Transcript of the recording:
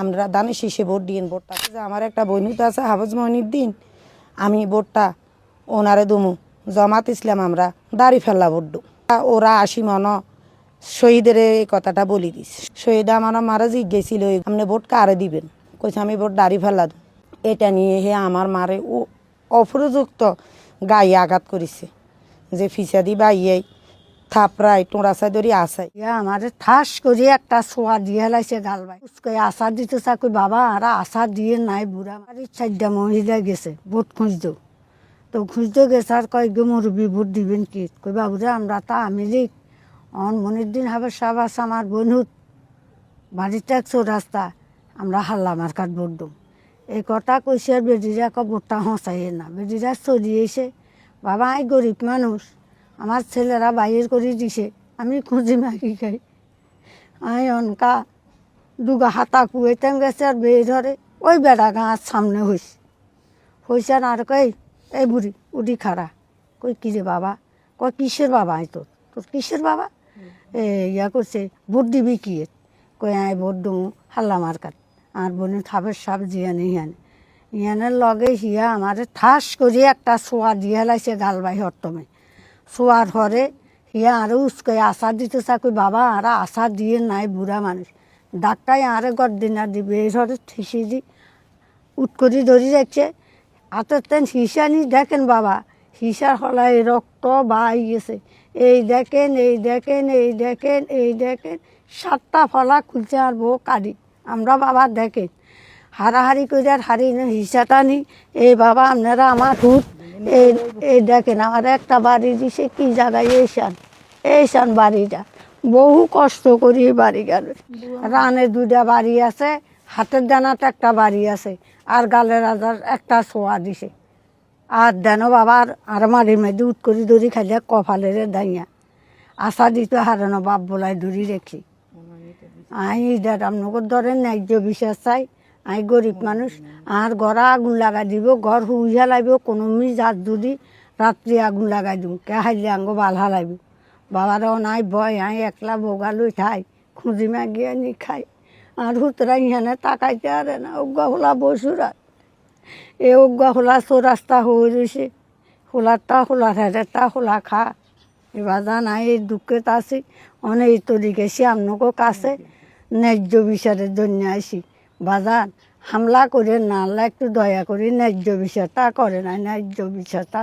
আমরা দানের শীষে ভোট দিন। ভোটটা আমার একটা বইনুত আছে হাফেজ মঈনুদ্দিন, আমি ভোটটা ওনারে দুমু। জামাত ইসলাম আমরা দাড়ি ফেলা ভোট দু। ওরা 80 মন শহীদের এই কথাটা বলি দিস। শহীদ আমার মারা জিজ্ঞেছিল আপনি ভোট কারে দিবেন, কইছে আমি ভোট দাড়ি ফেলা দু। এটা নিয়ে হে আমার মারে ও অপরযুক্ত গায়ে আঘাত করেছে যে ফিসাদি বাইয়ে থাপড়াই টোঁড়াছাই ধরি আসাই আমার ঠাস করে একটা সোয়া দিয়ে হেলাইছে গাল ভাই আশা দিতে চাকরি বাবা আর আশা দিয়ে নাই বুড়া আমার 4টা মহিলা গেছে ভোট খুঁজতো। তো খুঁজতে গেছে আর কয় গো মুরব্বী ভোট দিবেন কি, কই বাবুরে আমরা তা আমি লিখ মনিরুদ্দিন হাফেজ সাহেব আছে আমার বনুত বাড়িতে 100 রাস্তা আমরা হাল্লা মার্কাত ভোট দম। এই কথা কইছে আর বেডিরা ভোটটা হসাই না, বেডিরা চলিয়েছে বাবা আমি গরিব মানুষ, আমার ছেলেরা বাইর করে দিছে, আমি খুঁজি মাগি খাই। আমি অনকা দুগা হাতা কুয়েতাম গেছে আর বের ধরে ওই বেড়া গাঁর সামনে হয়েছে আর কই এই বুড়ি উঠি খাড়া। কই কিরে বাবা, কই কিসের বাবা আই তোর কিসের বাবা? ইয়া করছে ভোট দিবি কি? কই আয় ভোট দমু হাল্লা মার্কাত। আর বোন হাফেজ সাহেব জিয়ানি ইয়ানের লগে হিয়া আমার ঠাস করে একটা সোয়া দিয়ে হেলাইছে গাল বাই হরতমে। শোয়ার পরে হিয়া আরও উস্কে আশা দিতে চাকরি বাবা আর আশা দিয়ে নাই বুড়া মানুষ। ডাক্তার আরে গর্দিনা দিবে এই ধরে ঠিসি দি উঠ করে ধরি রাখছে হাতের তেন হিসা নি দেখেন বাবা, হিসার হলায় রক্ত বাই গেছে। এই দেখেন এই দেখেন এই দেখেন এই দেখেন 7টা ফলা খুলছে আর বউ কাঁদি। আমরা বাবা দেখেন হারাহারি করে আর হারি না হিসাটা নি। এই বাবা আপনারা আমার হুট এই দেখেন আমার একটা বাড়ি দিছে কি জায়গায় এইসান বাড়িটা বহু কষ্ট করি বাড়ি গেল। রানে 2টা বাড়ি আছে, হাতের দানাতে একটা বাড়ি আছে আর গালের আদার একটা শোয়া দিছে। আর দেন বাবা আর মারি মেদি উঠ করি দড়ি খাইলে কপালের দাইয়া আশা দিতে হারানো বাপ বলাই দড়ি রেখি। আমি আপনার ধরেন ন্যায্য বিশ্বাস চাই। আমি গরিব মানুষ, আর ঘরে আগুন লাগাই দিব, ঘর হুইয়া লাগব, কোনো যার যদি রাত্রি আগুন লাগাই দিব কে হাইলে আঙ্গ বাল হালাইব। বাবারাও নাই ভয়, আমি একলা বোগালুই খাই খুঁজি মাগিয়ে নি খাই। আর হুতরা ইহানে তাকাইতে আরে না অজ্ঞা হোলা বসুরাত এ অজ্ঞা হোলা চৌরাস্তা হয়ে রয়েছে, হোলারটা হোলার হেঁটেরটা হোলা খা। এবার জানাই এই দুঃখেত আছি অনেক তরি গেছি আপনাকে কাছে ন্যায্য বিচারের জন্য আসি। বাজান হামলা করে না আল্লাহ একটু দয়া করি ন্যায্য বিচারটা করে না, ন্যায্য বিচারটা